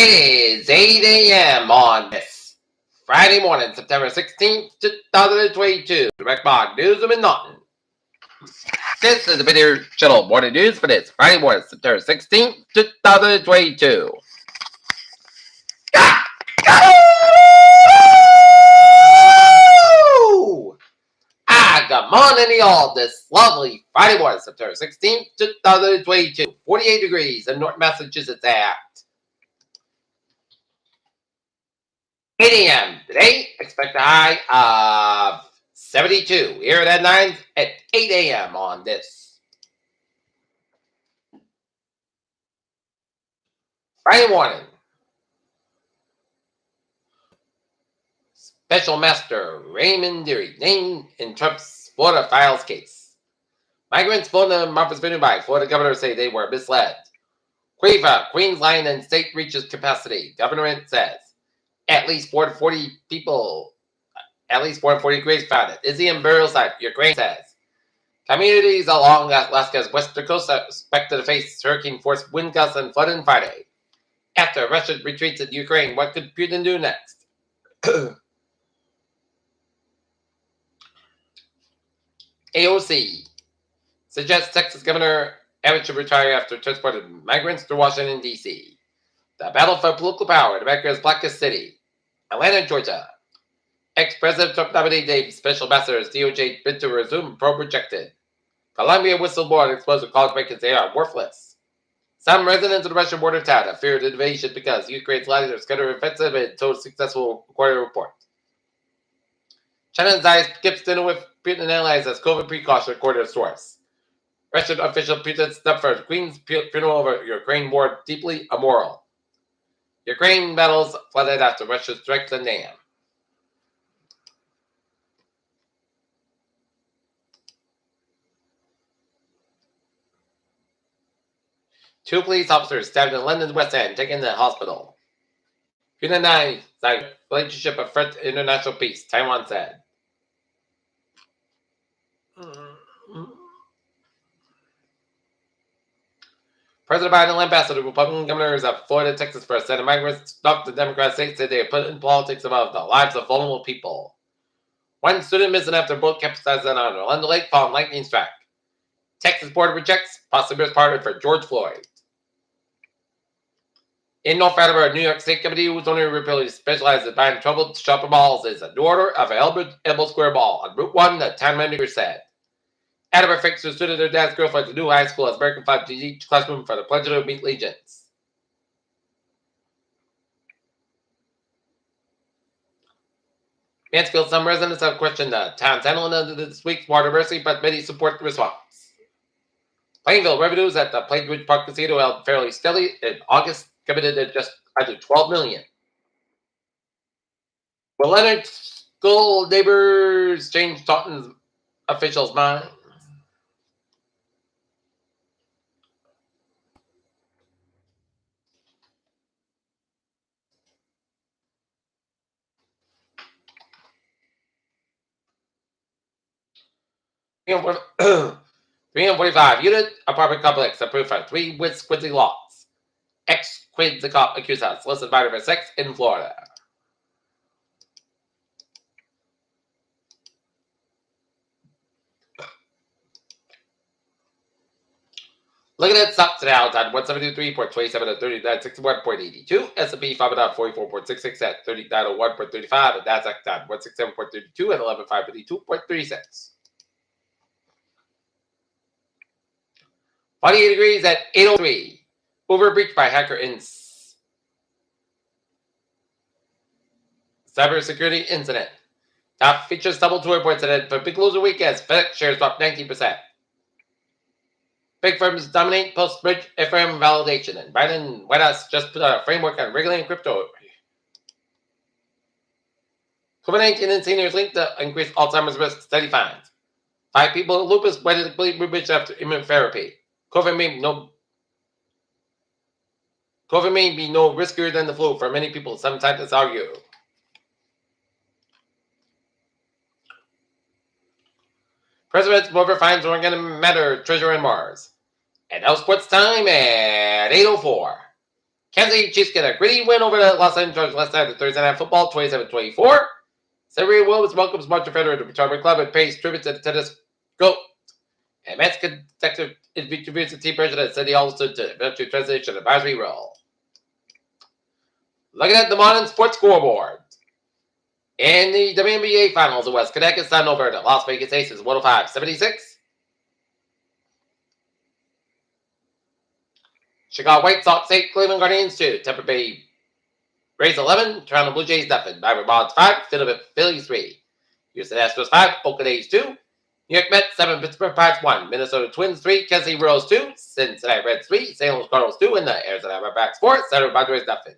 It is 8 a.m. on this Friday morning, September 16th, 2022. Direct Mod News of Norton. This is the video channel morning news for this Friday morning, September 16th, 2022. Good morning, y'all. This lovely Friday morning, September 16th, 2022. 48 degrees in North Massachusetts at 8 a.m. today. Expect a high of 72. Here at 9 at 8 a.m. on this Friday morning. Special Master Raymond Deary named in Trump's Florida files case. Migrants Florida Martha's Vineyard by Florida governor say they were misled. Queens line and state reaches capacity. Governor says at least 440 people, at least 440 graves found at Izium burial site. Ukraine says communities along Alaska's western coast are expected to face hurricane-force wind gusts and flooding Friday. After Russia retreats in Ukraine, what could Putin do next? AOC suggests Texas Governor Abbott should retire after transported migrants to Washington, D.C. The battle for political power in America's blackest city, Atlanta, Georgia. Ex-President Trump nominee Dave Special Ambassador's DOJ bid to resume probe rejected. Columbia whistleblower exposed college vacancies are worthless. Some residents of the Russian border town have feared invasion because Ukraine's lies are scattered offensive and told successful quarter report. China's eyes skips dinner with Putin and allies as COVID precaution, according to source. Russian official Putin stepped for Queen's funeral over Ukraine war deeply immoral. Ukraine battles flooded after Russia strikes the dam. Two police officers stabbed in London's West End, taken to the hospital. Putin signed relationship of threat to international peace, Taiwan said. President Biden and ambassador Republican governors of Florida, Texas first said migrants stuck the Democrat states said they have put in politics above the lives of vulnerable people. One student missing after boat capsized on Orlando Lake following lightning strike. Texas board rejects possible pardon for George Floyd. In North Attleboro, New York State Committee, whose only ability specializes in buying troubled shopping malls, is a new order of an Elbow Square Mall on Route 1, the town manager said. Attleboro fixed stood at their dad's girlfriend at the new high school as American flag to each classroom for the Pledge of Allegiance. Mansfield, some residents have questioned the town's handling of this week's water mercy, but many support the response. Plainville revenues at the Plainridge Park Casino held fairly steady in August, committed at just under $12 million. Will Leonard's school neighbors change Taunton's officials' mind? $345-unit apartment complex approved for 3 Wisconsin lots. Ex-Quincy cop accused of solicited minor for sex in Florida. Looking at stocks now at 173.27 at 3961.82, S&P 544.66 at 3901.35, and Nasdaq at 167.32 at 11552.36. 48 degrees at 803. Uber breached by hacker in cybersecurity incident. Top features double to reports incident for big loser weekends. FedEx shares dropped 19%. Big firms dominate post-bridge Ethereum validation, and Biden White House just put out a framework on regulating crypto. COVID-19 and seniors linked to increased Alzheimer's risk, steady fines. 5 people with lupus waited to complete remission after immunotherapy. COVID may be no riskier than the flu for many people, some scientists argue. President's Rover finds Organic Matter treasure in Mars. And now sports time at 8:04. Kansas City Chiefs get a gritty win over the Los Angeles Chargers last night at Thursday Night Football, 27-24. Serena Williams welcomes Martin Federer to the retirement club and pays tribute to the tennis GOAT. And Mexican Sector interviews the team president said he also to eventually transition advisory role. Looking at the modern sports scoreboard. In the WNBA Finals, the West Connecticut Sun over the Las Vegas Aces, 105-76. Chicago White Sox 8, Cleveland Guardians 2, Tampa Bay Rays 11, Toronto Blue Jays nothing, Miami Marlins 5, Philadelphia Phillies 3, Houston Astros 5, Oakland A's 2, New York Mets 7, Pittsburgh Pirates 1, Minnesota Twins 3, Kansas City Royals 2, Cincinnati Reds 3, St. Louis Cardinals 2, and the Arizona Diamondbacks 4, Saturday Padres nothing.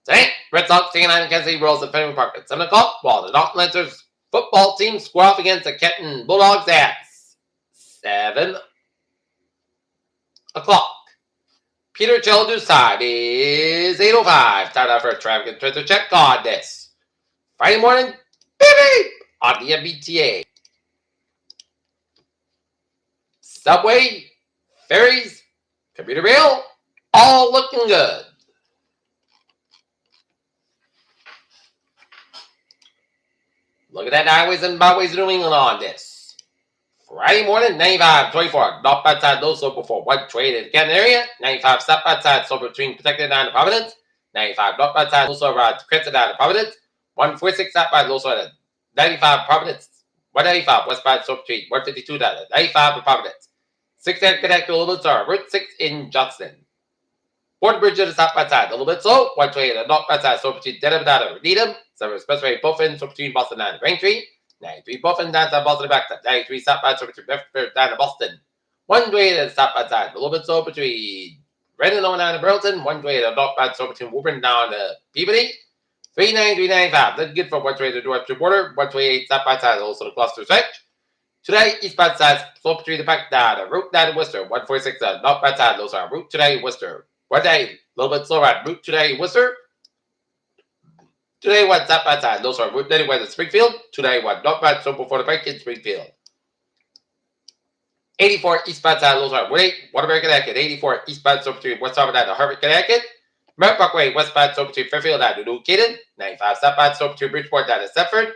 Tonight, Red Sox taking on the Kansas City Royals at Fenway Park at 7 o'clock, while the North Lancers football team square off against the Kenton Bulldogs at 7 o'clock. Peter Cheldu's time is 8:05. Time now for a traffic and check on this Friday morning, baby, on the MBTA. Subway, ferries, commuter rail, all looking good. Look at that highways and byways of New England on this Friday morning, 95-24. North bad side, low slope before one trade in the Canton area. 95 south bad side, slope between Protected and Providence. 95 north bad side, low slope around Crescent and Providence. 146 south bad, low slope at 95 Providence. 195 west bad, slope between 152 down 95 and Providence. 6 air connect to a little bit slow. Route 6 in Johnston. Port Bridge to the south bad side, a little bit slow. 128 at the north bad side, slope between Denham and Needham. 7 Expressway, Buffin, slope between Boston and Braintree. 93 Buffin down to Boston back to 93 southbound so between Bedford down to Boston. 128 at the southbound side, a little bit slow between Redden on down to Burlington. 128 at the northbound so between Woburn down to Peabody. 393.95, that's good for 128 at the Western border. 128 southbound side, also the cluster stretch. Today, eastbound side, slope between the back down to Route 9 in Worcester. 146 at the northbound side, those are Route today Worcester. One day, a little bit slower at Route today Worcester. Today, one southbound side, those are Route 91 in Springfield. Today, one northbound, so before the break in Springfield. 84 eastbound side, those are Wood 8, Waterbury, Connecticut. 84 eastbound, so between West Harvard and Harvard, Connecticut. Merritt Parkway, westbound, so between Fairfield and New Canaan. 95 southbound, so between Bridgeport and Stepford.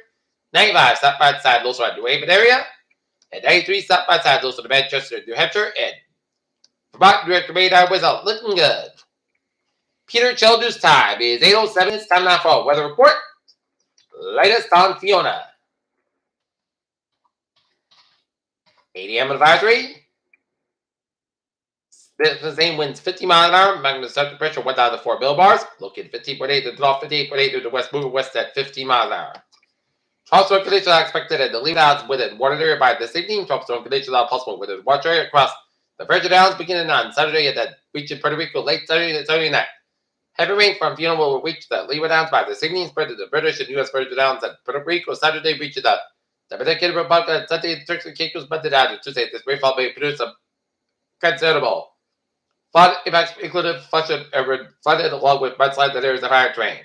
95 southbound side, those are New Haven area. And 93 southbound side, those are the Manchester, New Hampshire. And Vermont Director Maine Highways are looking good. Peter Cheldu's time is 8:07. It's time now for a weather report. Latest on Fiona. 8 a.m. advisory. The same winds 50 miles an hour. Maximum subject pressure 1,004 millibars. Located 15.8 to the north, 58.8 to the west, moving west at 15 miles an hour. Tropical conditions are expected at the Leeward Islands within water area by this evening. Tropical conditions are possible within water area across the Virgin Islands beginning on Saturday at the beach in Puerto Rico late Saturday and Saturday night. Heavy rain from Fiona will reach the Leeward Islands by this evening, spread to the British and U.S. Virgin Islands and Puerto Rico. Saturday reaches the Dominican Republic and Sunday Turks and Caicos, Monday down to Tuesday. This rainfall may produce a considerable flood impacts, including flooded along with mudslides and areas of higher terrain.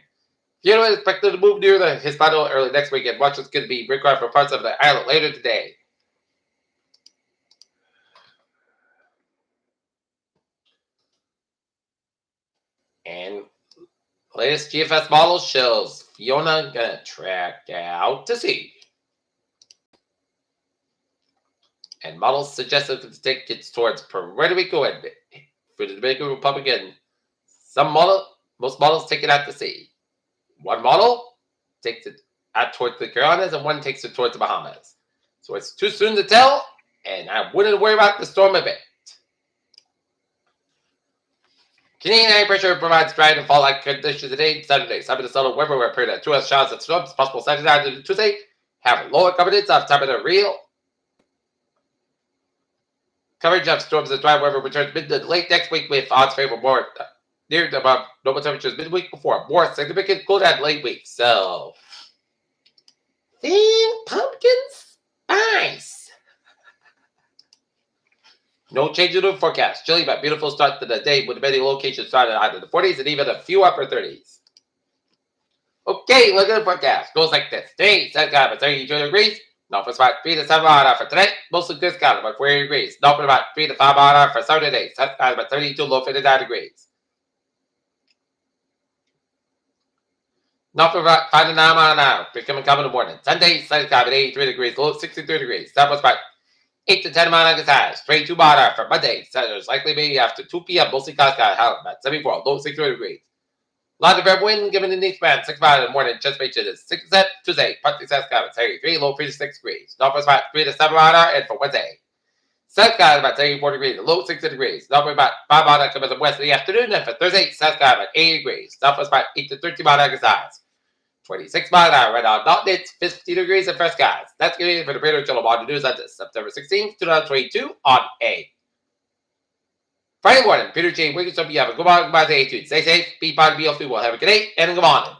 Fiona is expected to move near the Hispano early next week, and watch is going to be required for parts of the island later today. And latest GFS model shows Fiona gonna track out to sea. And models suggest that the stick gets towards Puerto Rico and for the Dominican Republic. And most models take it out to sea. One model takes it out towards the Carolinas, and one takes it towards the Bahamas. So it's too soon to tell, and I wouldn't worry about the storm a bit. Canadian high pressure provides dry and fall-like conditions today, Saturday. Some of the subtle weather will appear at 2 hours showers and storms, possible Saturday and Tuesday. Have lower coverage of top of the real. Coverage of storms and dry weather returns mid to late next week with odds favor more near the above normal temperatures midweek before more significant cool down late week. So, think pumpkins, ice. No change in the forecast. Chilly but beautiful start to the day with many locations starting out in the 40s and even a few upper 30s. Okay, look at the forecast. Goes like this. Today, sun's got about 32 degrees. North is about 3 to 7 miles an hour for tonight. Mostly good sky, about 40 degrees. North is about 3 to 5 miles an hour for Saturday. Sun's got about 32, low 59 degrees. North of 5 to 9 mile an hour. Becoming calm in the morning. Sunday, sunny sky at 83 degrees. Low 63 degrees. Southwest by 8 to 10 mile an hour. Straight 2 mile an hour for Monday. Saturday, likely be after 2 p.m. Mostly cloudy sky. High about 74. Low 63 degrees. Lot of wind given in each band, 6 miles in the morning, just Bay Chittis. 6% Tuesday, partly south sky, 33, low 3 to 6 degrees. Northwest about 3 to 7 mile an hour, and for Wednesday. South sky about 34 degrees, low 60 degrees. Northwest about 5 mile an hour coming to west in the afternoon, and for Thursday, south sky about 80 degrees. Northwest about 8 to 13 mile an hour size. 26 mile an hour right now. Not it's 50 degrees and fresh skies. That's going to be it for the Greater Channel Water News on September 16th, 2022 on A. Friday morning, Peter J. Wiggins, hope you have a good morning, goodbye, stay safe, be part of BL3. We'll have a good day and a good morning.